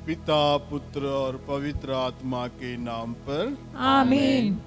पिता, पुत्र और पवित्र आत्मा के नाम पर आमीन।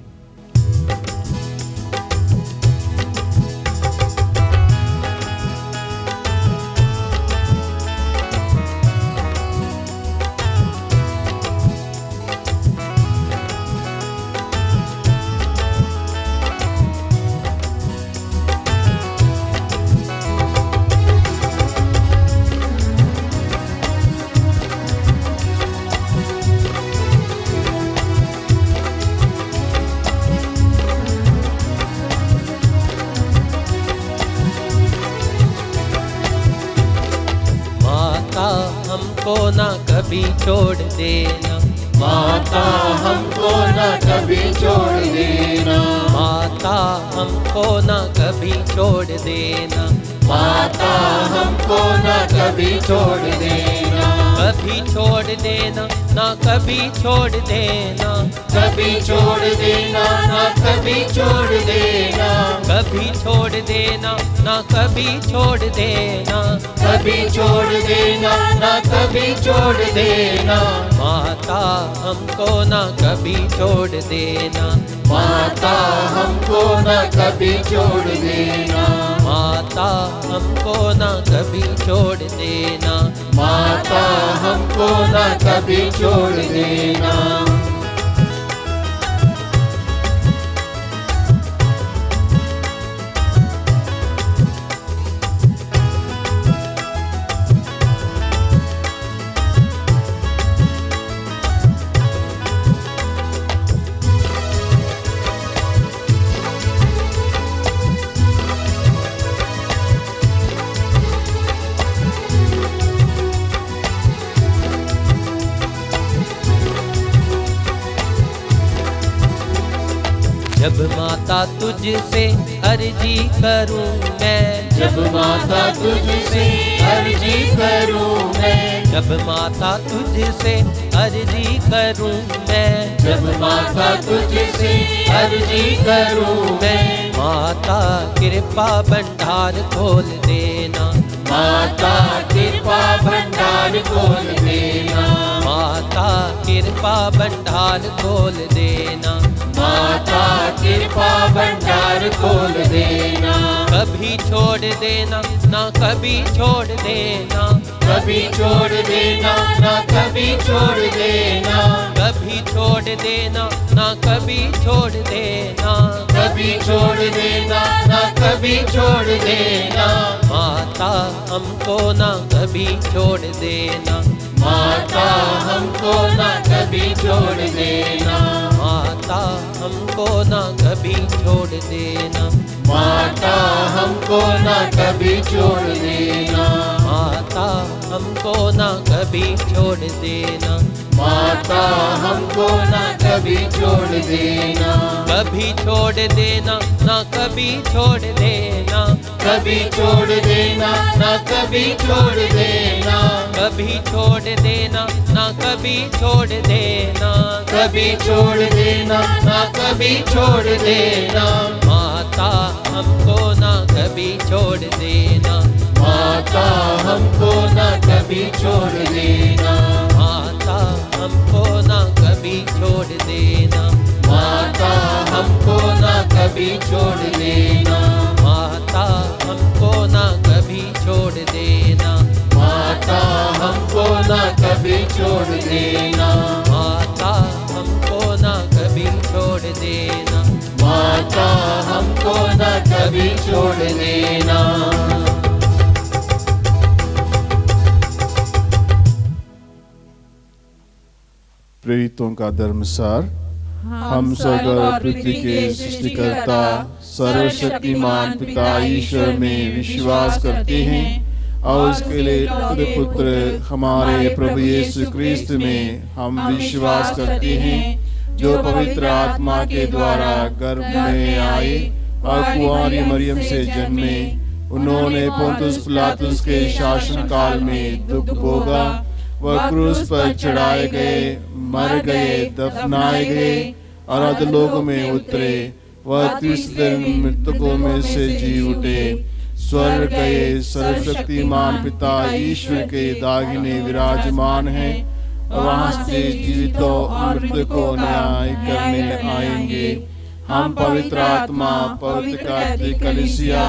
हमको ना कभी छोड़ देना, माता हमको न कभी छोड़ देना, माता हमको ना कभी छोड़ देना, माता हमको न कभी छोड़ देना, कभी छोड़ देना ना कभी छोड़ देना, कभी छोड़ देना न कभी छोड़ देना, कभी छोड़ देना ना कभी छोड़ देना, कभी छोड़ देना न कभी छोड़ देना, माता हमको ना कभी छोड़ देना, माता हमको न कभी छोड़ देना, माता हमको ना कभी छोड़ देना, माता हमको न कभी छोड़ देना। जब माता तुझसे अर्जी करूं मैं, जब माता तुझसे अर्जी करूं मैं, जब माता तुझसे अर्जी करूं मैं, जब माता तुझसे अर्जी करूं मैं, माता कृपा भंडार खोल देना, माता कृपा भंडार खोल देना, माता कृपा भंडार खोल देना, माता कृपा भंडार खोल देना, कभी छोड़ देना ना कभी छोड़ देना, कभी छोड़ देना ना कभी छोड़ देना, कभी छोड़ देना ना कभी छोड़ देना, कभी छोड़ देना ना कभी छोड़ देना, माता हमको ना कभी छोड़ देना, माता हमको ना कभी छोड़ देना, माता हमको ना कभी छोड़ देना, माता हमको ना कभी छोड़ देना, माता हमको ना कभी छोड़ देना, माता हमको ना कभी छोड़ देना, कभी छोड़ देना ना कभी छोड़ देना, कभी छोड़ देना ना कभी छोड़ देना, कभी छोड़ देना ना कभी छोड़ देना, कभी छोड़ देना ना कभी छोड़ देना, माता हमको ना कभी छोड़ देना, माता हमको ना कभी छोड़ देना, माता हमको ना कभी छोड़ देना, माता हमको ना कभी छोड़ देना, माता हमको ना कभी छोड़ देना, माता हमको ना कभी छोड़ देना, माता हमको ना कभी छोड़ देना, माता हमको ना कभी छोड़ देना। प्रेरितों का धर्मसार। हम स्वर्ग और पृथ्वी के सृष्टिकर्ता सर्वशक्तिमान पिता ईश्वर में विश्वास करते हैं और उसके लिए पुत्र हमारे प्रभु यीशु क्रिस्त में हम विश्वास करते हैं, जो पवित्र आत्मा के द्वारा गर्भ में आए और कुंवारी मरियम से जन्मे। उन्होंने पोंतुस पिलातुस के शासन काल में दुख भोगा, वह क्रूस पर चढ़ाए गए, मर गए, दफनाए गए और अधोलोक में उतरे। वह तीसरे दिन मृतकों में से जी उठे, स्वर्ग गए, सर्वशक्तिमान पिता ईश्वर के दाहिने विराजमान हैं वहाँ से जीवितों और मृतकों को न्याय करने आएंगे। हम पवित्र आत्मा, पवित्र कैथोलिक कलीसिया,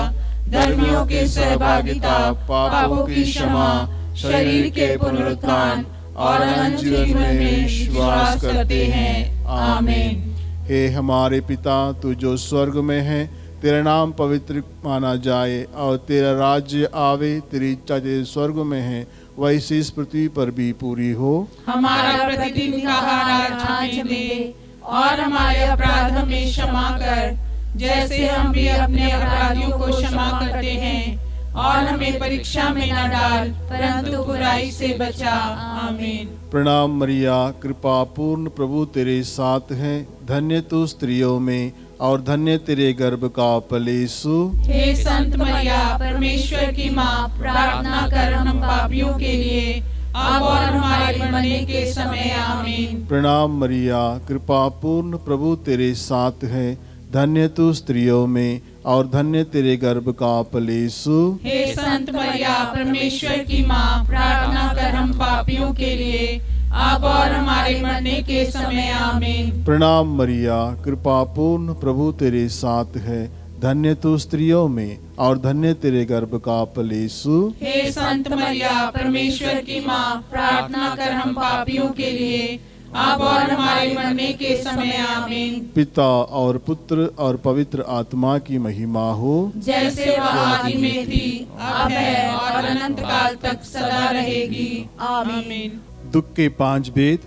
धर्मियों की सहभागिता, पापों की क्षमा, शरीर के पुनरुत्थान और अनंत जीवन में विश्वास करते हैं। आमीन। हे हमारे पिता, तू जो स्वर्ग में है, तेरा नाम पवित्र माना जाए और तेरा राज्य आवे। तेरी इच्छा जैसे स्वर्ग में है वैसे इस पृथ्वी पर भी पूरी हो। हमारा प्रतिदिन का आहार आज हमें दे और हमारे अपराध हमें क्षमा कर, जैसे हम भी अपने अपराधियों को क्षमा करते हैं, और हमें परीक्षा में न डाल परंतु बुराई से बचा। आमीन। प्रणाम मरिया, कृपा पूर्ण प्रभु तेरे साथ है। धन्य तू स्त्रियों में और धन्य तेरे गर्भ का फल यीशु। हे संत मरिया, परमेश्वर की माँ, प्रार्थना कर हम पापियों के लिए अब और हमारे मरने के समय। आमीन। प्रणाम मरिया, कृपा पूर्ण प्रभु तेरे साथ है। धन्य तू स्त्रियों में और धन्य तेरे गर्भ का फल यीशु। हे संत मरिया, परमेश्वर की माँ, प्रार्थना कर हम पापियों के लिए अब और हमारे मरने के समय। आमीन। प्रणाम मरिया, कृपा पूर्ण प्रभु तेरे साथ है। धन्य तू स्त्रियों में और धन्य तेरे गर्भ का फल यीशु। हे संत मरिया, परमेश्वर की माँ, प्रार्थना कर हम पापियों के लिए अब और हमारे मरने के समय। आमीन। पिता और पुत्र और पवित्र आत्मा की महिमा हो, जैसे वह आदि में थी, अब है और अनंत काल तक सदा रहेगी। आमीन। दुख के 5 भेद।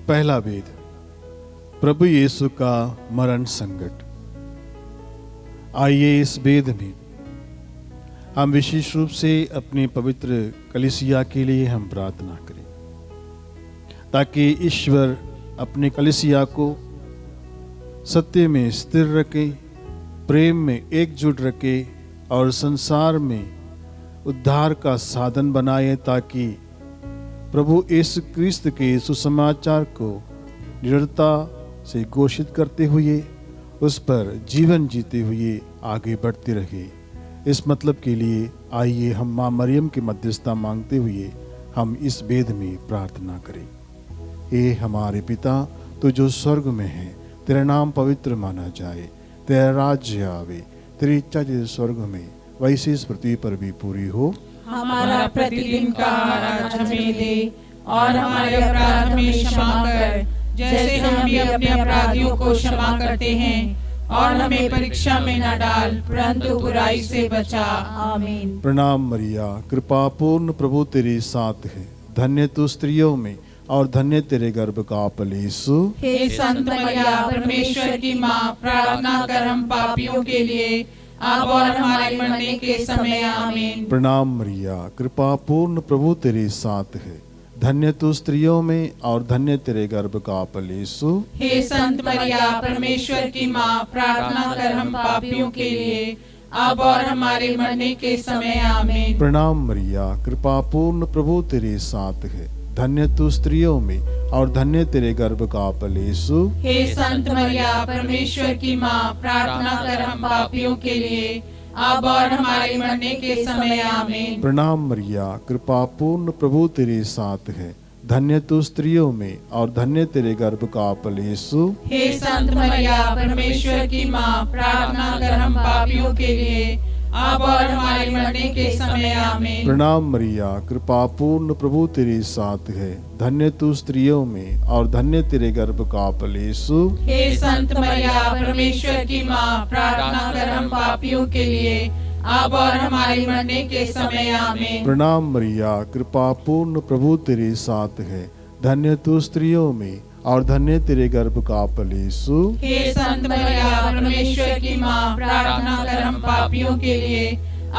पहला भेद, प्रभु यीशु का मरण संकट। आइए इस भेद में हम विशेष रूप से अपनी पवित्र कलीसिया के लिए हम प्रार्थना करें, ताकि ईश्वर अपने कलीसिया को सत्य में स्थिर रखे, प्रेम में एकजुट रखे और संसार में उद्धार का साधन बनाए, ताकि प्रभु यीशु क्रिस्त के सुसमाचार को निरंतरता से घोषित करते हुए उस पर जीवन जीते हुए आगे बढ़ते रहे। इस मतलब के लिए आइए हम माँ मरियम की मध्यस्थता मांगते हुए हम इस भेद में प्रार्थना करें। हे हमारे पिता, तू जो स्वर्ग में है, तेरा नाम पवित्र माना जाए, तेरा राज्य आवे, तेरी इच्छा जैसे स्वर्ग में वैसे इस पृथ्वी पर भी पूरी हो। हमारा प्रतिदिन का आहार आज हमें दे और हमारे अपराध हमें क्षमा कर, जैसे हम भी अपने अपराधियों को क्षमा करते हैं, और हमें परीक्षा में न डाल परंतु बुराई से बचा। आमीन। प्रणाम मरिया, कृपा पूर्ण प्रभु तेरे साथ है। धन्य तू स्त्रियों में और धन्य तेरे गर्भ का फल यीशु। हे संत मरिया, परमेश्वर की माँ, प्रार्थना कर हम पापियों के लिए अब और हमारे मरने के समय। आमीन। प्रणाम मरिया, कृपा पूर्ण प्रभु तेरे साथ है। धन्य तू स्त्रियों में और धन्य तेरे गर्भ का फल यीशु। हे संत मरिया, परमेश्वर की माँ, प्रार्थना कर हम पापियों के लिए अब और हमारे मरने के समय। आमीन। प्रणाम मरिया, कृपा पूर्ण प्रभु तेरे साथ है। धन्य तू स्त्रियों में और धन्य तेरे गर्भ का फल यीशु। हे संत मरिया, परमेश्वर की माँ, प्रार्थना कर हम पापियों के लिए अब और हमारे मरने के समय। आमीन। प्रणाम मरिया, कृपा पूर्ण प्रभु तेरे साथ है। धन्य तू स्त्रियों में और धन्य तेरे गर्भ का फल यीशु। हे संत मरिया, परमेश्वर की माँ, प्रार्थना कर हम पापियों के लिए अब और हमारे मरने के समय। आमीन। प्रणाम मरिया, कृपा पूर्ण प्रभु तेरे साथ है। धन्य तू स्त्रियों में और धन्य तेरे गर्भ का फल यीशु। हे संत मरिया, परमेश्वर की माँ, प्रार्थना कर हम पापियों के लिए अब और हमारे मरने के समय। आमीन। प्रणाम मरिया, कृपा पूर्ण प्रभु तेरे साथ है। धन्य तू स्त्रियों में और धन्य तेरे गर्भ का फल यीशु। हे संत मरिया, परमेश्वर की माँ, प्रार्थना कर हम पापियों के लिए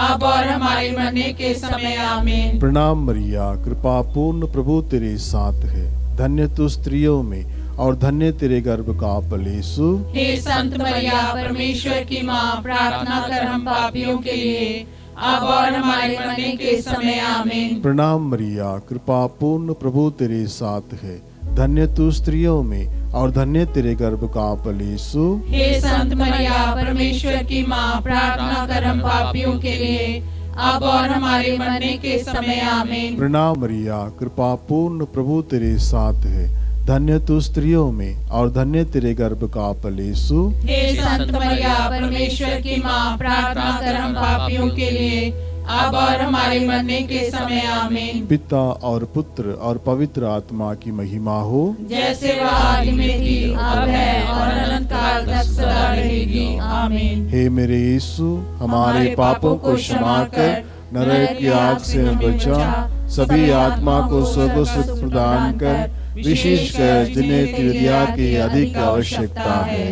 अब और हमारे मरने के समय। आमीन। प्रणाम मरिया, कृपा पूर्ण प्रभु तेरे साथ है। धन्य तू स्त्रियों में और धन्य तेरे गर्भ का फल यीशु। हे संत मरिया, परमेश्वर की माँ, प्रार्थना कर हम पापियों के लिए अब और हमारे मरने के समय। आमीन। प्रणाम मरिया, कृपा पूर्ण प्रभु तेरे साथ है। धन्य तू स्त्रियों में और धन्य तेरे गर्भ का फल यीशु। हे संत मरिया, परमेश्वर की माँ, प्रार्थना कर हम पापियों के लिए अब और हमारे मरने के समय आमीन। प्रणाम मरिया, कृपा पूर्ण, प्रभु तेरे साथ है, धन्य तू स्त्रियों में और धन्य तेरे गर्भ का फल यीशु। हे संत मरिया, परमेश्वर की माँ, प्रार्थना कर हम पापियों के लिए, अब और हमारे मरने के समय आमीन। पिता और पुत्र और पवित्र आत्मा की महिमा हो, जैसे वह आदि में थी, अब है और अनंत काल तक सदा रहेगी, आमीन। हे मेरे यीशु, हमारे पापों को क्षमा कर नरक की आग से बचा, सभी आत्मा को स्वर्ग सुख प्रदान कर, विशेषकर जिन्हें तेरी दया की अधिक आवश्यकता है।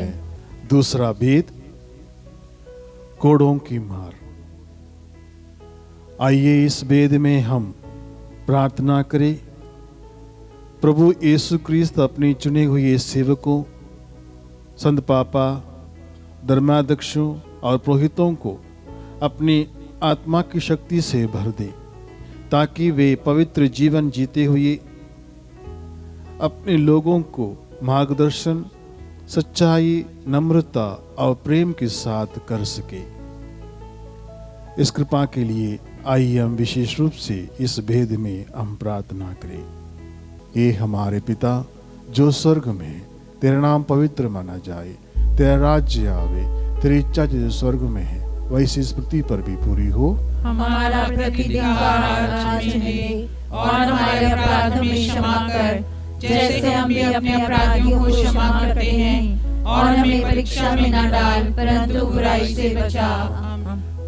दूसरा भेद, कोड़ों की मार। आइए इस भेद में हम प्रार्थना करें, प्रभु यीशु क्रिस्त अपने चुने हुए सेवकों, संत पापा, धर्माध्यक्षों और पुरोहितों को अपनी आत्मा की शक्ति से भर दे, ताकि वे पवित्र जीवन जीते हुए अपने लोगों को मार्गदर्शन, सच्चाई, नम्रता और प्रेम के साथ कर सके। इस कृपा के लिए आइए हम विशेष रूप से इस भेद में हम प्रार्थना करें। ये हमारे पिता जो स्वर्ग में है, तेरा नाम पवित्र माना जाए, तेरा राज्य आवे, तेरी इच्छा जैसे स्वर्ग में है वैसी इस पृथ्वी पर भी पूरी हो। हमारा प्रतिदिन का आहार आज हमें दे, और हमारे अपराध हमें क्षमा कर, जैसे हम भी अपने अपराधियों को क्षमा करते हैं, और हमें परीक्षा में न डाल, परंतु बुराई से बचा।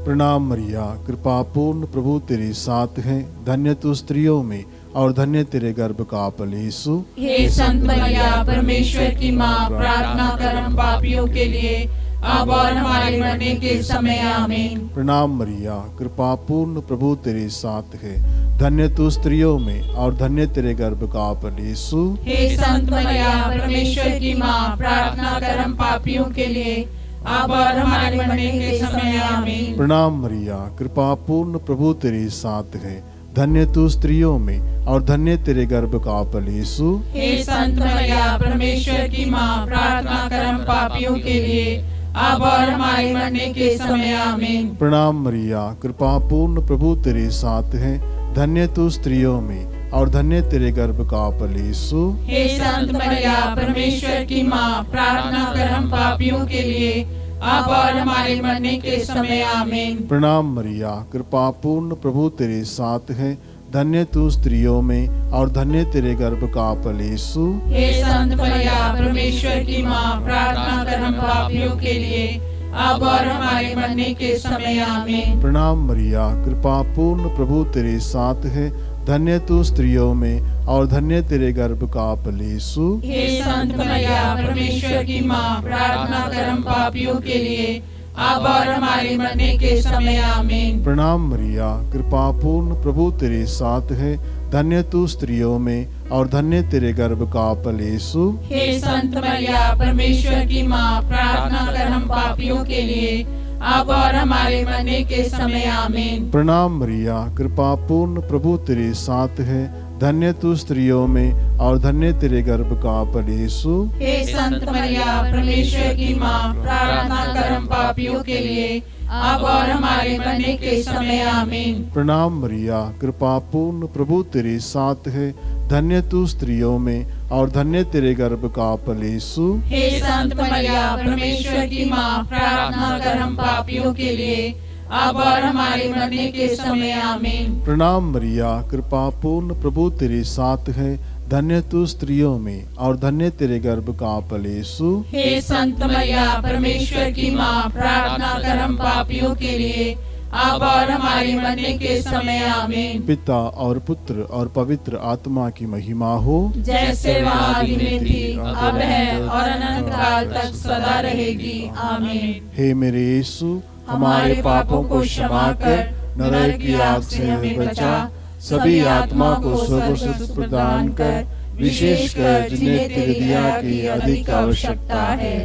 प्रणाम मरिया, कृपा पूर्ण, प्रभु तेरे साथ है, धन्य तू स्त्रियों में और धन्य तेरे गर्भ का फल यीशु। हे संत मरिया, परमेश्वर की माँ, प्रार्थना कर हम पापियों के लिए, अब और हमारे मरने के समय आमीन। प्रणाम मरिया, कृपा पूर्ण, प्रभु तेरे साथ है, धन्य तू स्त्रियों में और धन्य तेरे गर्भ का फल यीशु। हे संत मरिया, परमेश्वर की माँ, प्रार्थना कर हम पापियों के लिए, अब और हमारे मरने के समय आमीन। प्रणाम मरिया, कृपा पूर्ण, प्रभु तेरे साथ है, धन्य तू स्त्रियों में और धन्य तेरे गर्भ का फल यीशु। हे संत मरिया, परमेश्वर की माँ, प्रार्थना कर हम पापियों के लिए, अब और हमारे मरने के समय आमीन। प्रणाम मरिया, कृपा पूर्ण, प्रभु तेरे साथ है, धन्य तू स्त्रियों में और धन्य तेरे गर्भ का फल यीशु। हे संत मरिया, परमेश्वर की माँ, प्रार्थना कर हम पापियों के लिए, अब और हमारे मरने के समय आमीन। प्रणाम मरिया, कृपा पूर्ण, प्रभु तेरे साथ है, धन्य तू स्त्रियों में और धन्य तेरे गर्भ का फल यीशु। हे संत मरिया, परमेश्वर की माँ, प्रार्थना कर हम पापियों के लिए, अब और हमारे मरने के समय आमीन। प्रणाम मरिया, कृपा पूर्ण, प्रभु तेरे साथ है, धन्य तू स्त्रियों में और धन्य तेरे गर्भ का फल यीशु। हे संत मरिया, परमेश्वर की माँ, प्रार्थना कर हम पापियों के लिए, अब और हमारे मरने के समय आमीन। प्रणाम मरिया, कृपा पूर्ण, प्रभु तेरे साथ है, धन्य तू स्त्रियों में और धन्य तेरे गर्भ का फल यीशु। हे संत मरिया, परमेश्वर की माँ, प्रार्थना कर हम पापियों के लिए, अब और हमारे मरने के समय आमीन। प्रणाम मरिया, कृपा पूर्ण, प्रभु तेरे साथ है, धन्य तू स्त्रियों में और धन्य तेरे गर्भ का फल यीशु। हे संत मरिया, परमेश्वर की माँ, प्रार्थना कर हम पापियों के लिए, अब और हमारे मरने के समय आमीन। प्रणाम मरिया, कृपा पूर्ण, प्रभु तेरे साथ है, धन्य तू स्त्रियों में और धन्य तेरे गर्भ का फल यीशु। हे संत मरिया, परमेश्वर की माँ, प्रार्थना कर हम पापियों के लिए, अब और हमारे मरने के समय आमीन। प्रणाम मरिया, कृपा पूर्ण, प्रभु तेरे साथ है, धन्य तू स्त्रियों में और धन्य तेरे गर्भ का फल यीशु। हे संत मरिया, परमेश्वर की माँ, प्रार्थना कर हम पापियों के लिए, अब और हमारे मरने के समय आमीन। पिता और पुत्र और पवित्र आत्मा की महिमा हो, जैसे वह आदि में थी, अब है और अनंत काल तक सदा रहेगी, आमीन। हे मेरे यीशु, हमारे पापों को क्षमा कर नरक की आग से हमें बचा, सभी आत्मा को स्वर्ग सुख प्रदान कर, विशेषकर जिन्हें तेरी दया की अधिक आवश्यकता है।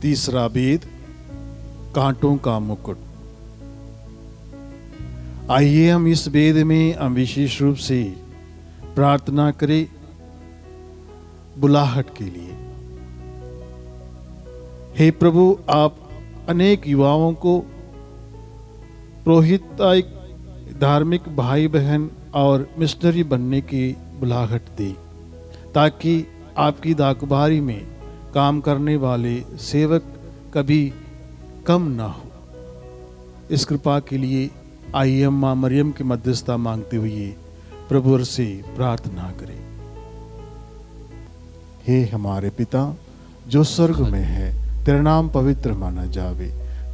तीसरा भेद, कांटों का मुकुट। आइए हम इस भेद में हम विशेष रूप से प्रार्थना करें बुलाहट के लिए। हे प्रभु, आप अनेक युवाओं को पुरोहित धार्मिक भाई बहन और मिशनरी बनने की बुलाहट दी, ताकि आपकी दाकबारी में काम करने वाले सेवक कभी कम ना हो। इस कृपा के लिए आइए हम माँ मरियम की मध्यस्थता मांगते हुए प्रभु से प्रार्थना करें। हे हमारे पिता जो स्वर्ग में है, तेरा नाम पवित्र माना जावे,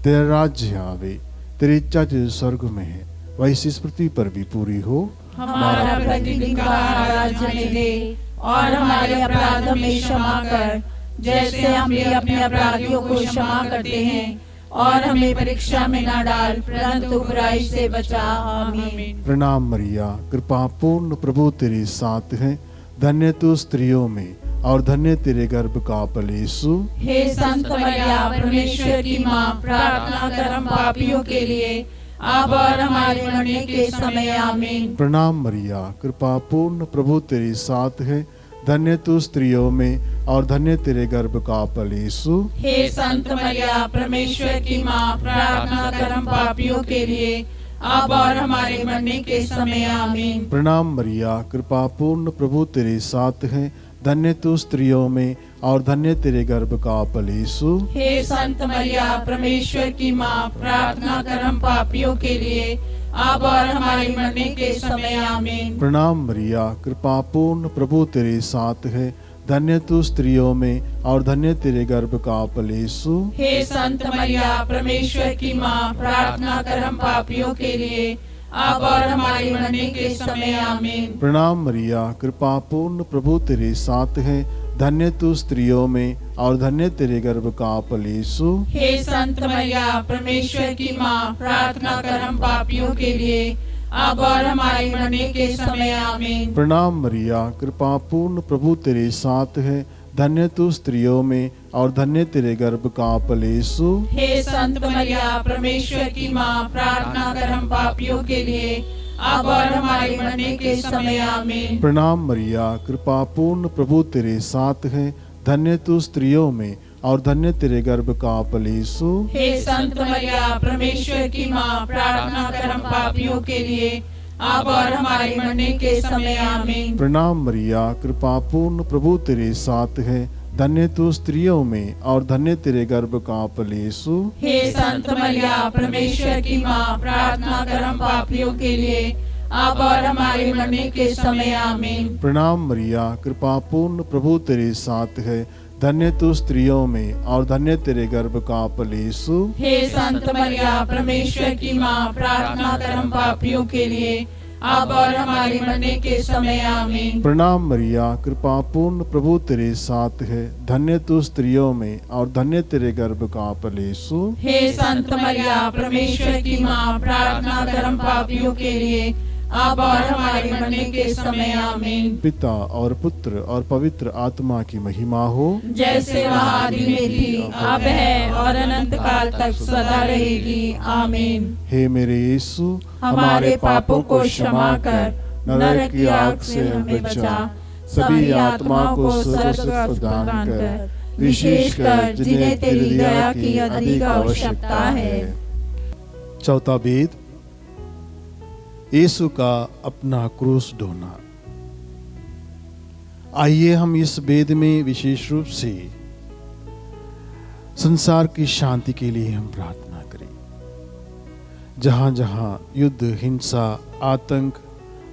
तेरा राज्य आवे, तेरी इच्छा जो स्वर्ग में है वैसी इस पृथ्वी पर भी पूरी हो। हमारा प्रतिदिन का आहार आज हमें दे, और हमारे अपराध हमें क्षमा कर, जैसे हम भी अपने अपराधियों को क्षमा करते हैं, और हमें परीक्षा में न डाल, परंतु बुराई से बचा। आमीन। प्रणाम मरिया, कृपा पूर्ण प्रभु तेरे साथ है, धन्य तू स्त्रियों में और धन्य तेरे गर्भ का फल यीशु। हे संत मरिया, परमेश्वर की माँ, प्रार्थना कर हम पापियों के लिए, अब और हमारे मरने के समय। आमीन। प्रणाम मरिया, कृपा पूर्ण प्रभु तेरे साथ है, धन्य तू स्त्रियों में और धन्य तेरे गर्भ का फल यीशु। हे संत मरिया, परमेश्वर की माँ, प्रार्थना कर हम पापियों के लिए, अब और हमारे मरने के समय। आमीन। प्रणाम मरिया, कृपा पूर्ण प्रभु तेरे साथ है, धन्य तू स्त्रियों में और धन्य तेरे गर्भ का फल यीशु। हे संत मरिया, परमेश्वर की माँ, प्रार्थना कर हम पापियों के लिए, अब और हमारे मरने के समय। आमीन। प्रणाम मरिया, कृपा पूर्ण प्रभु तेरे साथ है, धन्य तू स्त्रियों में और धन्य तेरे गर्भ का फल यीशु। हे संत मरिया, परमेश्वर की माँ, प्रार्थना कर हम पापियों के लिए, अब और हमारे मरने के समय। आमीन। प्रणाम मरिया, कृपा पूर्ण प्रभु तेरे साथ है, धन्य तू स्त्रियों में और धन्य तेरे गर्भ का फल यीशु। हे संत मरिया, परमेश्वर की माँ, प्रार्थना कर हम पापियों के लिए, अब और हमारे मरने के समय। आमीन। प्रणाम मरिया, कृपा पूर्ण प्रभु तेरे साथ है, धन्य तू स्त्रियों में और धन्य तेरे गर्भ का फल यीशु। हे संत मरिया, परमेश्वर की माँ, प्रार्थना कर हम पापियों के लिए, अब और हमारे मरने के समय। आमीन। प्रणाम मरिया, कृपा पूर्ण प्रभु तेरे साथ है, धन्य तू स्त्रियों में और धन्य तेरे गर्भ का फल यीशु। हे संत मरिया, परमेश्वर की माँ, प्रार्थना कर हम पापियों के लिए, अब और हमारे मरने के समय। आमीन। प्रणाम मरिया, कृपा पूर्ण प्रभु तेरे साथ है, धन्य तू स्त्रियों में और धन्य तेरे गर्भ का फल यीशु। हे संत मरिया, परमेश्वर की माँ, प्रार्थना कर हम पापियों के लिए, अब और हमारे मरने के समय। आमीन। प्रणाम मरिया, कृपा पूर्ण प्रभु तेरे साथ है, धन्य तू स्त्रियों में और धन्य तेरे गर्भ का फल यीशु। हे संत मरिया, परमेश्वर की माँ, प्रार्थना कर हम पापियों के लिए, अब और हमारे मरने के समय। आमीन। प्रणाम मरिया, कृपा पूर्ण प्रभु तेरे साथ है, धन्य तू स्त्रियों में और धन्य तेरे गर्भ का फल यीशु। हे संत मरिया, परमेश्वर की माँ, प्रार्थना कर हम पापियों के लिए, अब और हमारे मरने के समय। आमीन। पिता और पुत्र और पवित्र आत्मा की महिमा हो, जैसे वह आदि में थी, अब है और अनंत काल तक सदा रहेगी। आमीन। हे मेरे यीशु, हमारे पापों को क्षमा कर, नरक की आग से हमें बचा, सभी आत्माओं को स्वर्ग प्रदान कर, विशेषकर जिन्हें तेरी दया की अधिक आवश्यकता है। चौथा भेद, यीशु का अपना क्रूस ढोना। आइए हम इस भेद में विशेष रूप से संसार की शांति के लिए हम प्रार्थना करें। जहां जहां युद्ध, हिंसा, आतंक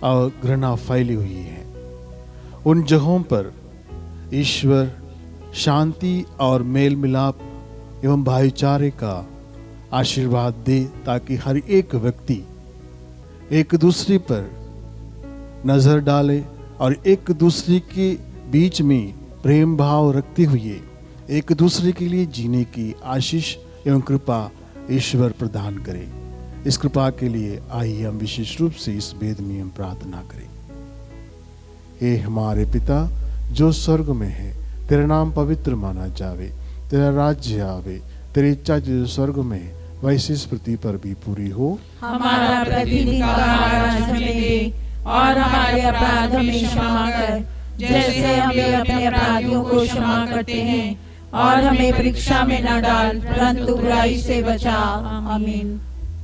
और घृणा फैली हुई है, उन जगहों पर ईश्वर शांति और मेल मिलाप एवं भाईचारे का आशीर्वाद दे, ताकि हर एक व्यक्ति एक दूसरे पर नजर डाले और एक दूसरे के बीच में प्रेम भाव रखते हुए एक दूसरे के लिए जीने की आशीष एवं कृपा ईश्वर प्रदान करे। इस कृपा के लिए आइए हम विशेष रूप से इस भेद में हम प्रार्थना करें। हे हमारे पिता जो स्वर्ग में है, तेरा नाम पवित्र माना जावे, तेरा राज्य आवे, तेरी इच्छा जो स्वर्ग में है वैसे इस पृथ्वी पर भी पूरी हो। हमारा प्रतिदिन का आहार आज हमें दे, और हमारे अपराध हमें क्षमा कर, जैसे हम भी अपने अपराधियों को क्षमा करते हैं, और हमें परीक्षा में न डाल, परंतु बुराई से बचा। आमीन।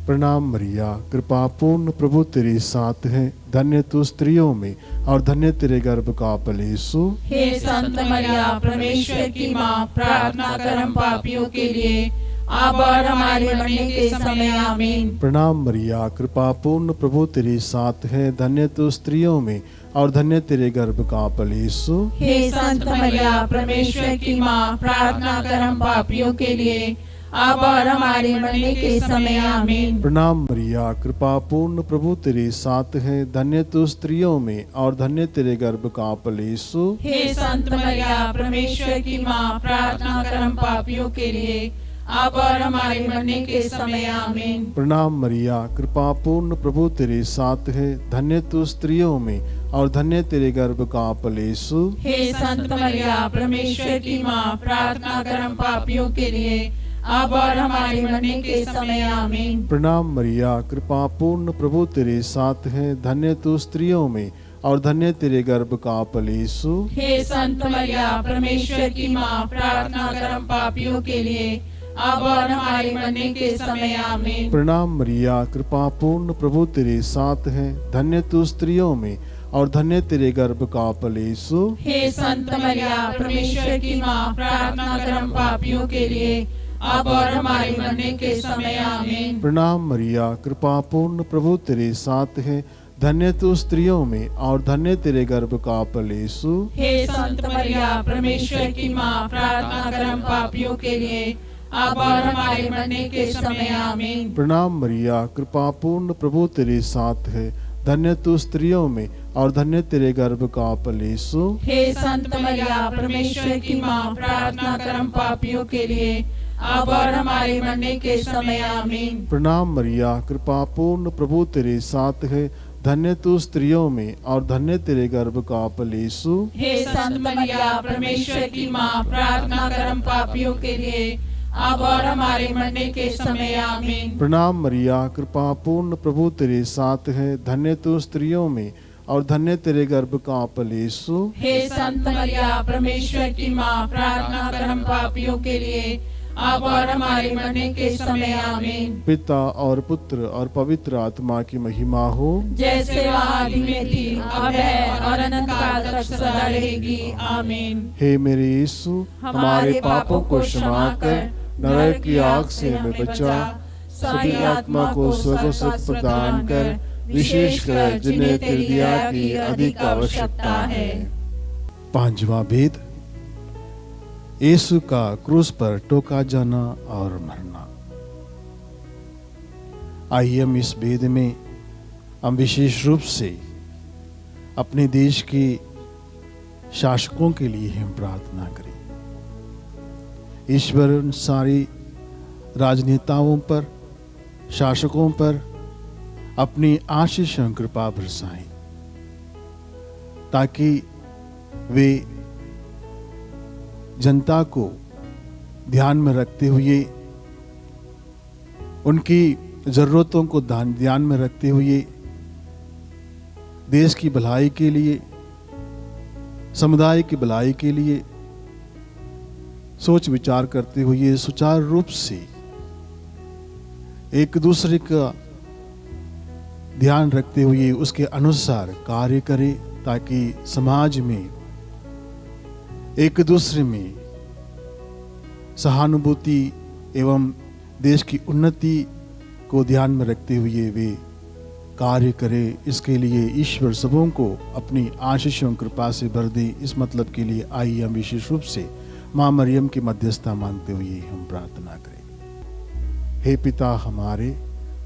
प्रणाम मरिया, कृपा पूर्ण प्रभु तेरे साथ है, धन्य तू स्त्रियों में और धन्य तेरे गर्भ का फल यीशु। हे संत मरिया, परमेश्वर की माँ, प्रार्थना कर हम पापियों के लिए, अब और हमारे मरने के समय आमीन। प्रणाम मरिया, कृपा पूर्ण प्रभु तेरे साथ है, धन्य तू स्त्रियों में और धन्य तेरे गर्भ का फल यीशु। हे संत मरिया, परमेश्वर की माँ, प्रार्थना कर हम पापियों के लिए, अब और हमारे मरने के समय आमीन। प्रणाम मरिया, कृपा पूर्ण प्रभु तेरे साथ है, धन्य तू स्त्रियों में और धन्य तेरे गर्भ का फल यीशु। हे संत मरिया, परमेश्वर की माँ, प्रार्थना कर हम पापियों के लिए, अब और हमारे मरने के समय आमीन। प्रणाम मरिया, कृपा पूर्ण प्रभु तेरे साथ है, धन्य तू स्त्रियों में और धन्य तेरे गर्भ का फल यीशु। हे संत मरिया, परमेश्वर की माँ, प्रार्थना कर हम पापियों के लिए, अब और हमारे मरने के समय आमीन। प्रणाम मरिया, कृपा पूर्ण प्रभु तेरे साथ है, धन्य तू स्त्रियों में और धन्य तेरे गर्भ का फल यीशु। हे संत मरिया, परमेश्वर की माँ, प्रार्थना कर हम पापियों के लिए, अब और हमारे मरने के समय आमीन। प्रणाम मरिया, कृपा पूर्ण प्रभु तेरे साथ है, धन्य तू स्त्रियों में और धन्य तेरे गर्भ का फल यीशु। हे संत मरिया, परमेश्वर की माँ, प्रार्थना कर हम पापियों के लिए, अब और हमारे मरने के समय आमीन। प्रणाम मरिया, कृपा पूर्ण प्रभु तेरे साथ है, धन्य तू स्त्रियों में और धन्य तेरे गर्भ का फल यीशु। हे संत मरिया, परमेश्वर की माँ, प्रार्थना कर हम पापियों के लिए, अब और हमारे मरने के समय आमीन। प्रणाम मरिया, कृपा पूर्ण प्रभु तेरे साथ है, धन्य तू स्त्रियों में और धन्य तेरे गर्भ का फल यीशु। हे संत मरिया, परमेश्वर की माँ, प्रार्थना कर हम पापियों के लिए, अब और हमारे मरने के समय आमीन। प्रणाम मरिया, कृपा पूर्ण प्रभु तेरे साथ है, धन्य तू स्त्रियों में और धन्य तेरे गर्भ का फल यीशु। हे संत मरिया, परमेश्वर की माँ, प्रार्थना कर हम पापियों के लिए, अब और हमारे मरने के समय आमीन। प्रणाम मरिया, कृपा पूर्ण प्रभु तेरे साथ है, धन्य तू स्त्रियों में और धन्य तेरे गर्भ का फल यीशु। हे संत मरिया, परमेश्वर की माँ, प्रार्थना कर हम पापियों के लिए, अब और हमारे मरने के समय आमीन। पिता और पुत्र और पवित्र आत्मा की महिमा हो, जैसे वह आदि में थी, अब है और अनंत काल तक सदा रहेगी, आमीन। हे मेरे यीशु, हमारे पापों को क्षमा कर, नरक की आग से हमें बचा, सभी आत्मा को स्वर्ग सुख प्रदान कर, विशेषकर जिन्हें तेरी दया की अधिक आवश्यकता है। पांचवा भेद, यीशु का क्रूस पर टोका जाना और मरना। आइए हम इस भेद में हम विशेष रूप से अपने देश के शासकों के लिए हम प्रार्थना करें। ईश्वर उन सारी राजनेताओं पर, शासकों पर अपनी आशीष और कृपा बरसाएं, ताकि वे जनता को ध्यान में रखते हुए, उनकी जरूरतों को ध्यान में रखते हुए, देश की भलाई के लिए, समुदाय की भलाई के लिए सोच विचार करते हुए सुचारू रूप से एक दूसरे का ध्यान रखते हुए उसके अनुसार कार्य करे, ताकि समाज में एक दूसरे में सहानुभूति एवं देश की उन्नति को ध्यान में रखते हुए वे कार्य करे। इसके लिए ईश्वर सबों को अपनी आशीषों कृपा से भर दे। इस मतलब के लिए आइए हम विशेष रूप से माँ मरियम की मध्यस्थता मांगते हुए हम प्रार्थना करें। हे पिता हमारे,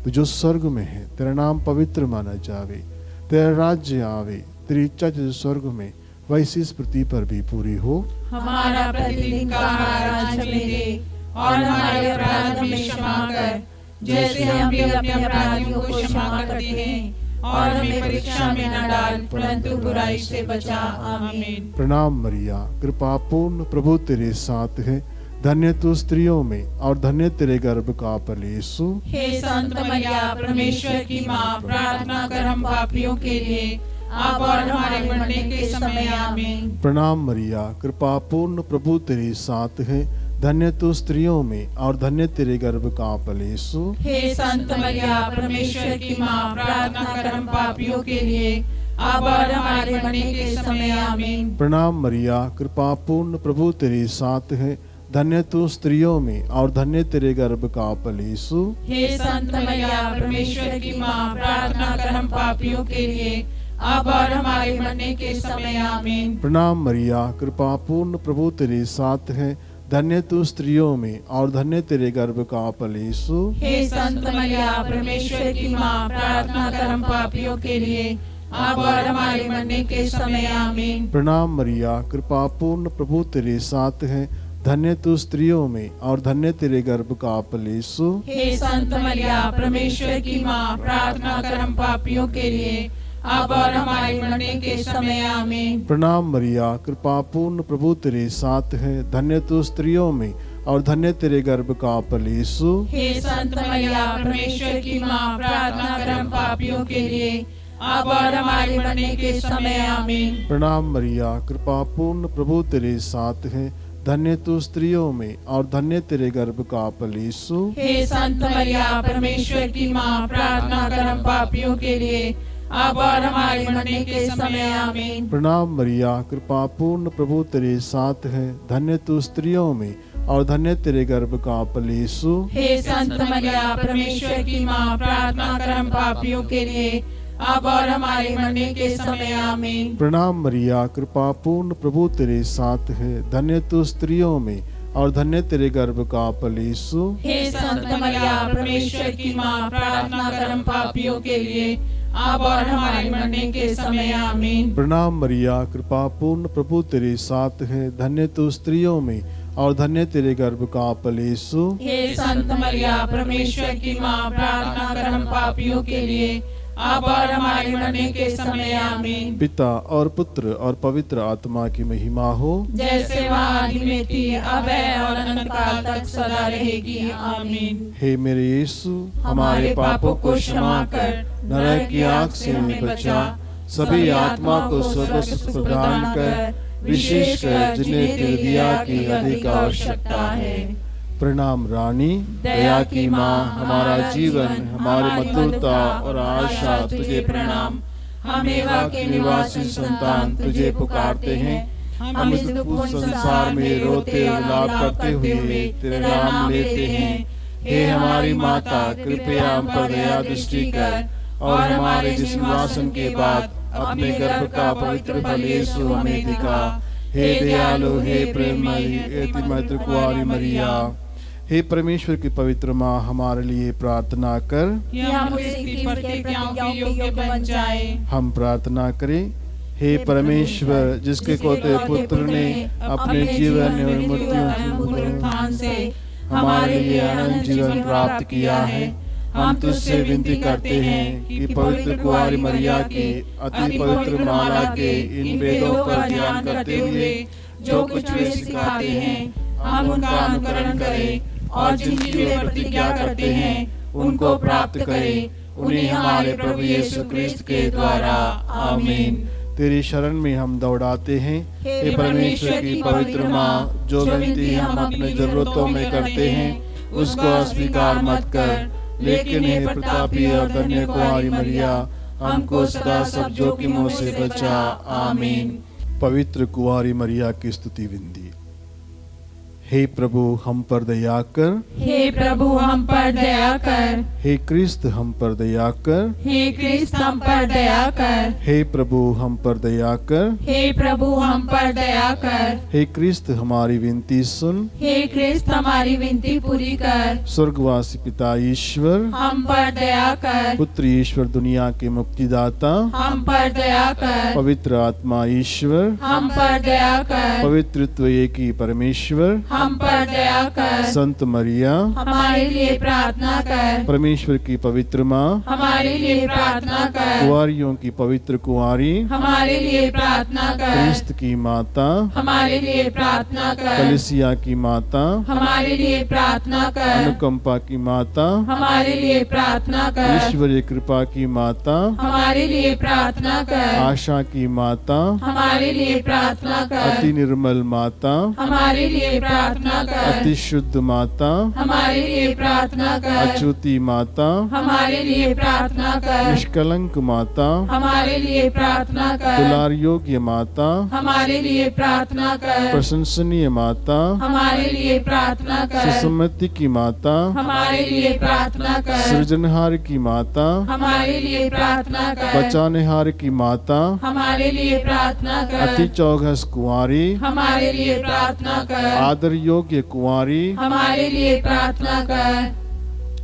तू जो स्वर्ग में है, तेरा नाम पवित्र माना जावे, तेरा राज्य आवे, तेरी इच्छा जो स्वर्ग में वैसी इस पृथ्वी पर भी पूरी हो। हमारा प्रतिदिन का आहार आज हमें दे, और हमारे अपराध हमें क्षमा कर, जैसे हम भी अपने अपराधियों को क्षमा करते हैं, और हमें परीक्षा में न डाल, परंतु बुराई से बचा, आमीन। प्रणाम मरिया, कृपा पूर्ण प्रभु तेरे साथ है, धन्य तू स्त्रियों में और धन्य तेरे गर्भ का फल यीशु। हे संत मरिया, परमेश्वर की माँ, प्रार्थना कर हम पापियों के लिए, अब और हमारे मरने के समय, आमीन। प्रणाम मरिया, कृपा पूर्ण प्रभु तेरे साथ है, धन्य तू स्त्रियों में और धन्य तेरे गर्भ का फल यीशु। हे संत मरिया परमेश्वर की माँ, प्रार्थना कर हम पापियों के लिए अब और हमारे मरने के समय आमीन। प्रणाम मरिया, कृपा पूर्ण, प्रभु तेरे साथ है, धन्य तू स्त्रियों में और धन्य तेरे गर्भ का फल यीशु। हे संत मरिया परमेश्वर की माँ, प्रार्थना कर हम पापियों के लिए अब और हमारे मरने के समय आमीन। प्रणाम मरिया, कृपा पूर्ण, प्रभु तेरे साथ है, धन्य तू स्त्रियों में और धन्य तेरे गर्भ का फल यीशु। हे संत मरिया परमेश्वर की माँ, प्रार्थना कर हम पापियों के लिए अब और हमारे मरने के समय आमीन। प्रणाम मरिया, कृपा पूर्ण, प्रभु तेरे साथ है, धन्य तू स्त्रियों में और धन्य तेरे गर्भ का फल यीशु। हे संत मरिया परमेश्वर की माँ, प्रार्थना कर हम पापियों के लिए अब और हमारे मरने के समय आमीन। प्रणाम मरिया, कृपा पूर्ण, प्रभु तेरे साथ है, धन्य तू स्त्रियों में और धन्य तेरे गर्भ का फल यीशु। हे संत मरिया परमेश्वर की माँ, प्रार्थना कर हम पापियों के लिए अब और हमारे मरने के समय आमीन। प्रणाम मरिया, कृपा पूर्ण, प्रभु तेरे साथ है, धन्य तू स्त्रियों में और धन्य तेरे गर्भ का फल यीशु। हे संत मरिया परमेश्वर की माँ, प्रार्थना कर हम पापियों के लिए अब और हमारे मरने के समय आमीन। प्रणाम मरिया, कृपा पूर्ण, प्रभु तेरे साथ है, धन्य तू स्त्रियों में और धन्य तेरे गर्भ का फल यीशु। हे संत मरिया परमेश्वर की माँ, प्रार्थना कर हम पापियों के लिए अब और हमारे मरने के समय आमीन। प्रणाम मरिया, कृपा पूर्ण, प्रभु तेरे साथ है, धन्य तू स्त्रियों में और धन्य तेरे गर्भ का फल यीशु। हे संत मरिया परमेश्वर की माँ, प्रार्थना कर हम पापियों के लिए अब और हमारे मरने के समय आमीन। प्रणाम मरिया, कृपा पूर्ण, प्रभु तेरे साथ है, धन्य तू स्त्रियों में और धन्य तेरे गर्भ का फल यीशु। हे संत मरिया परमेश्वर की माँ, प्रार्थना कर हम पापियों के लिए अब और हमारे मरने के समय आमीन। पिता और पुत्र और पवित्र आत्मा की महिमा हो, जैसे वह आदि में थी, अब है और अनंत काल तक सदा रहेगी आमीन। हे मेरे यीशु, हमारे पापों को क्षमा कर नरक की आग से हमें बचा, सभी आत्मा को स्वर्ग सुख प्रदान कर, विशेषकर जिन्हें तेरी दया की अधिक आवश्यकता है। प्रणाम रानी, दया की माँ, हमारा जीवन, हमारी मधुरता और आशा तुझे प्रणाम। हम एवा के निवासी संतान तुझे पुकारते हैं। हम इस दुखपूर्ण संसार में रोते और विलाप करते हुए तेरे नाम लेते हैं। हे हमारी माता, कृपया हम पर दया दृष्टि कर और हमारे जिस निवासन के बाद अपने गर्भ का पवित्र फल यीशु हमें दिखा। हे दयालु, हे प्रेममयी, हे मैत्र कुंवारी मरिया, हे परमेश्वर की पवित्र माँ, हमारे लिए प्रार्थना कर कि हम उसकी प्रतिज्ञाओं के योग्य बन जाए। हम प्रार्थना करें। हे परमेश्वर, जिसके कोते पुत्र ने अपने जीवन और मृत्यु से हमारे लिए अनंत जीवन प्राप्त किया है, हम तुझसे विनती करते हैं कि पवित्र कुंवारी मरिया की अति पवित्र माला के इन वेदों पर ध्यान करते हुए जो कुछ वे सिखाते हैं हम उनका अनुकरण करें और जिनकी वे प्रतिज्ञा करते हैं उनको प्राप्त करें, उन्हें हमारे प्रभु यीशु क्रिस्त के द्वारा आमीन। तेरी शरण में हम दौड़ाते हैं। हे परमेश्वर की पवित्र माँ, जो विनती हम अपने जरूरतों में करते हैं उसको अस्वीकार मत कर, लेकिन हे प्रतापी और धन्य कुंवारी मरिया, हमको सदा सब जोखिमों से बचा। आमीन। पवित्र कुंवारी मरिया की स्तुति विनती। हे प्रभु, हम पर दया कर। हे प्रभु, हम पर दया कर। हे क्रिस्त, हम पर दया कर। हे क्रिस्त, हम पर दया कर। हे प्रभु, हम पर दया कर। हे प्रभु, हम पर दया कर। हे क्रिस्त, हमारी विनती सुन। हे क्रिस्त, हमारी विनती पूरी कर। स्वर्गवासी पिता ईश्वर, हम पर दया कर। पुत्र ईश्वर, दुनिया के मुक्तिदाता, हम पर दया कर। पवित्र आत्मा ईश्वर, हम पर दया कर। पवित्रत्व एक ही परमेश्वर, हम पर दया कर। संत मरिया, हमारे लिए प्रार्थना कर। परमेश्वर की पवित्र माँ, हमारे लिए प्रार्थना कर। कुंवारियों की पवित्र कुंवारी, हमारे लिए प्रार्थना कर। क्रिस्त की माता, हमारे लिए प्रार्थना कर। कलीसिया की माता, हमारे लिए प्रार्थना कर। अनुकंपा की माता, हमारे लिए प्रार्थना कर। ईश्वरीय कृपा की माता, हमारे लिए प्रार्थना कर। आशा की माता, हमारे लिए प्रार्थना कर। अति निर्मल माता, हमारे लिए प्रार्थना प्रार्थना कर। अति शुद्ध माता, हमारे लिए प्रार्थना कर। अच्युति माता, हमारे लिए प्रार्थना कर। निष्कलंक माता, हमारे लिए प्रार्थना कर। दुलार योग्य माता, हमारे लिए प्रार्थना कर। प्रशंसनीय माता, हमारे लिए प्रार्थना कर। सुसम्मति की माता, हमारे लिए प्रार्थना कर। सृजनहार की माता, हमारे लिए प्रार्थना कर। बचानेहार की माता, हमारे लिए प्रार्थना कर। अति चौघस कुंवारी, हमारे लिए प्रार्थना कर। आदर योग्य कुंवारी, हमारे लिए प्रार्थना कर।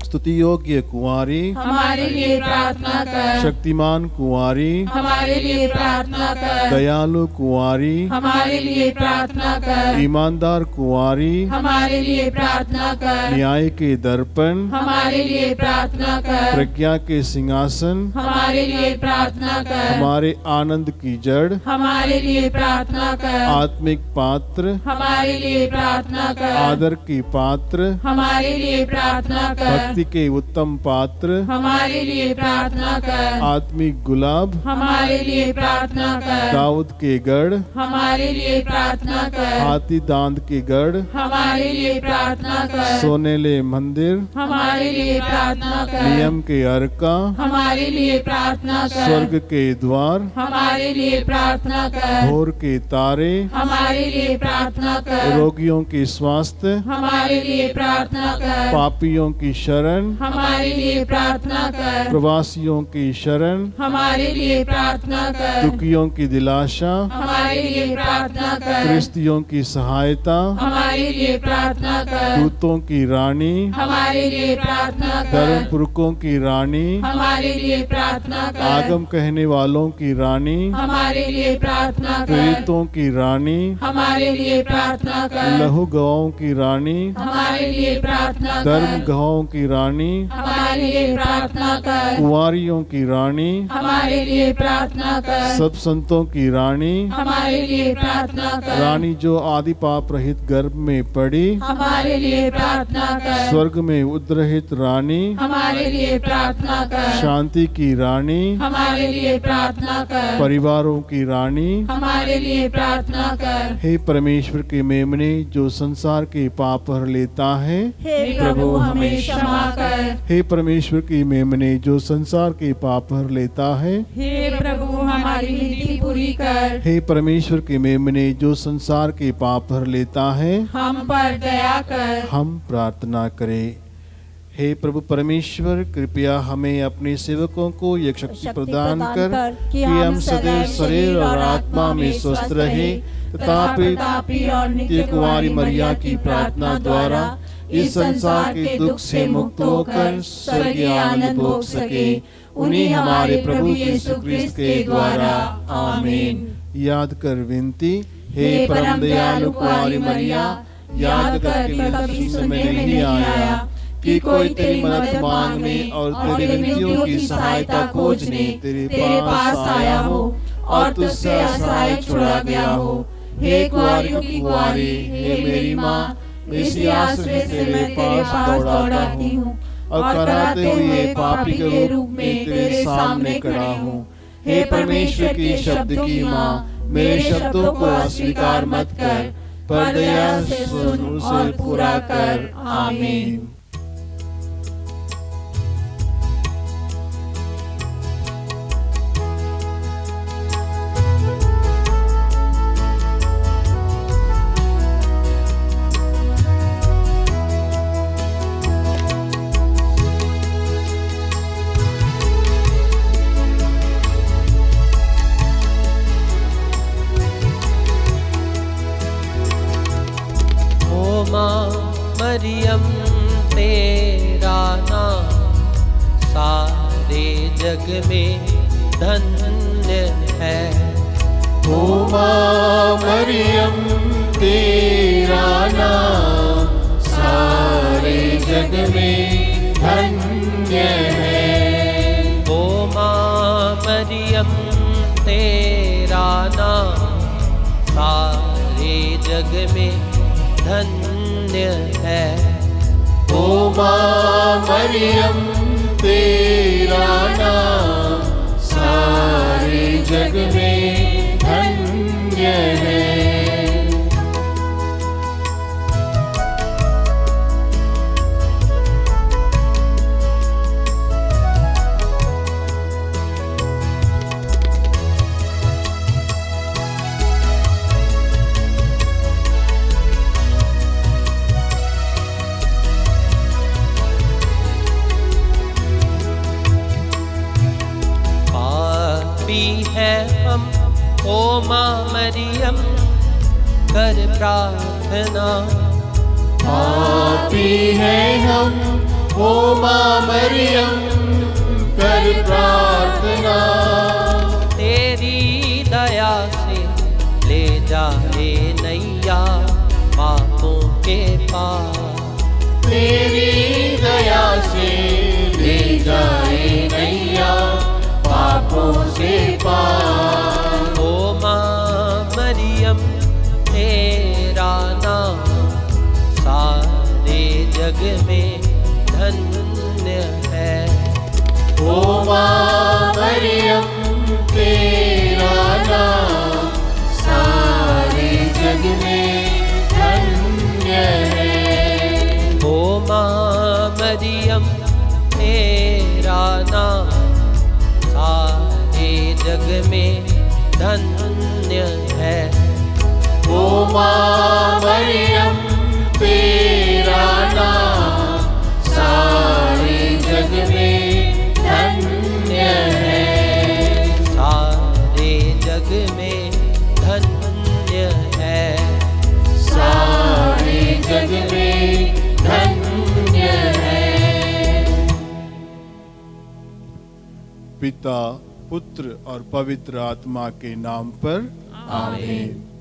स्तुति योग्य कुंवारी, हमारे लिए प्रार्थना कर। शक्तिमान कुंवारी, हमारे लिए प्रार्थना कर। दयालु कुंवारी, हमारे लिए प्रार्थना कर। ईमानदार कुंवारी, हमारे लिए प्रार्थना कर। न्याय के दर्पण, हमारे लिए प्रार्थना कर। प्रज्ञा के सिंहासन, हमारे लिए प्रार्थना कर। हमारे आनंद की जड़, हमारे लिए प्रार्थना कर। आत्मिक पात्र, हमारे लिए प्रार्थना कर। आदर की पात्र, हमारे लिए प्रार्थना कर। भक्ति के उत्तम पात्र, हमारे लिए प्रार्थना कर। आत्मिक गुलाब, हमारे लिए प्रार्थना कर। दाऊद के गढ़, हमारे लिए प्रार्थना कर। हाथी दांत के गढ़, हमारे लिए प्रार्थना कर। सोनेले मंदिर, हमारे लिए प्रार्थना कर। नियम के अर्का, हमारे लिए प्रार्थना कर। स्वर्ग के द्वार, हमारे लिए प्रार्थना कर। भोर के तारे, हमारे लिए प्रार्थना कर। रोगियों के स्वास्थ्य, हमारे लिए प्रार्थना कर। पापियों की शरण, हमारे लिए प्रार्थना कर। प्रवासियों की शरण, हमारे लिए प्रार्थना कर। दुखियों की दिलाशा, हमारे लिए प्रार्थना कर। क्रिस्तियों की सहायता, हमारे लिए प्रार्थना कर। दूतों की रानी, हमारे लिए प्रार्थना कर। धर्म पुरखों की रानी, हमारे लिए प्रार्थना कर। आगम कहने वालों की रानी, हमारे लिए प्रार्थना कर। प्रेरितों की रानी, हमारे लिए प्रार्थना कर। लहू गवाहों की रानी, हमारे लिए प्रार्थना धर्म कर। गवाहों की रानी, हमारे लिए प्रार्थना कर। कुंवारियों की रानी, हमारे लिए प्रार्थना कर। सब संतों की रानी, हमारे लिए प्रार्थना कर। रानी जो आदि पाप रहित गर्भ में पड़ी, हमारे लिए प्रार्थना कर। स्वर्ग में उद्रहित रानी, हमारे लिए प्रार्थना कर। शांति की रानी, हमारे लिए प्रार्थना कर। परिवारों की रानी, हमारे लिए प्रार्थना कर। हे परमेश्वर के मेमने जो संसार के पाप हर लेता है, हे प्रभु हमें क्षमा कर। हे परमेश्वर की मेमने जो संसार के पाप हर लेता है, हे प्रभु हमारी नीति पूरी कर। हे परमेश्वर के मेमने जो संसार के पाप हर लेता है, हम पर दया कर। हम प्रार्थना करें। हे प्रभु परमेश्वर, कृपया हमें अपने सेवकों को यह शक्ति प्रदान कर कि हम सदैव शरीर और आत्मा में स्वस्थ रहे तथा प्रतापी और नित्य कुंवारी मरिया की प्रार्थना द्वारा इस संसार के दुख से मुक्त होकर स्वर्गीय आनंद भोग सके। उन्हीं हमारे प्रभु यीशु क्रिस्त के द्वारा, आमीन। याद कर विनती, हे परम दयालु कुंवारी मरिया, याद करके कभी सुनने में नहीं आया कि कोई तेरी मदद मांगने और तेरी विनतियों की सहायता खोजने तेरे पास आया हो और तुझसे असहाय छोड़ा गया हो। हे कुंवारियों की कुंवारी, हे मेरी माँ, इसी आश्रय से मैं तेरे पास दौड़ाती हूँ और कराते हुए पापी के रूप में तेरे सामने खड़ा हूँ। हे परमेश्वर की शब्द की माँ, मेरे शब्दों को अस्वीकार मत कर, पर दया से सुन उसे पूरा कर। आमीन। मरियम तेरा नाम सारे जग में धन्य है। ओ माँ मरियम तेरा नाम सारे जग में धन्य है। ओ माँ मरियम तेरा नाम सारे जग में धन्य है। ओ माँ मरियम तेरा नाम सारे जग में धन्य है। मरियम कर प्रार्थना। पापी हैं हम, ओ माँ मरियम कर प्रार्थना। तेरी दया से ले जाए नैया पापों के पार। तेरी दया से ले जाए नैया पापों से पार। ओ माँ मरियम तेरा नाम सारे जग में धन्य है। ओ माँ मरियम तेरा नाम सारे जग में धन्य है। ओ माँ मरियम तेरा नाम सारे जग में धन्य है। ओ माँ मरियम तेरा नाम सारे जग में धन्य है। सारे जग में धन्य है। सारे जग में धन्य है। पिता, पुत्र और पवित्र आत्मा के नाम पर आमीन।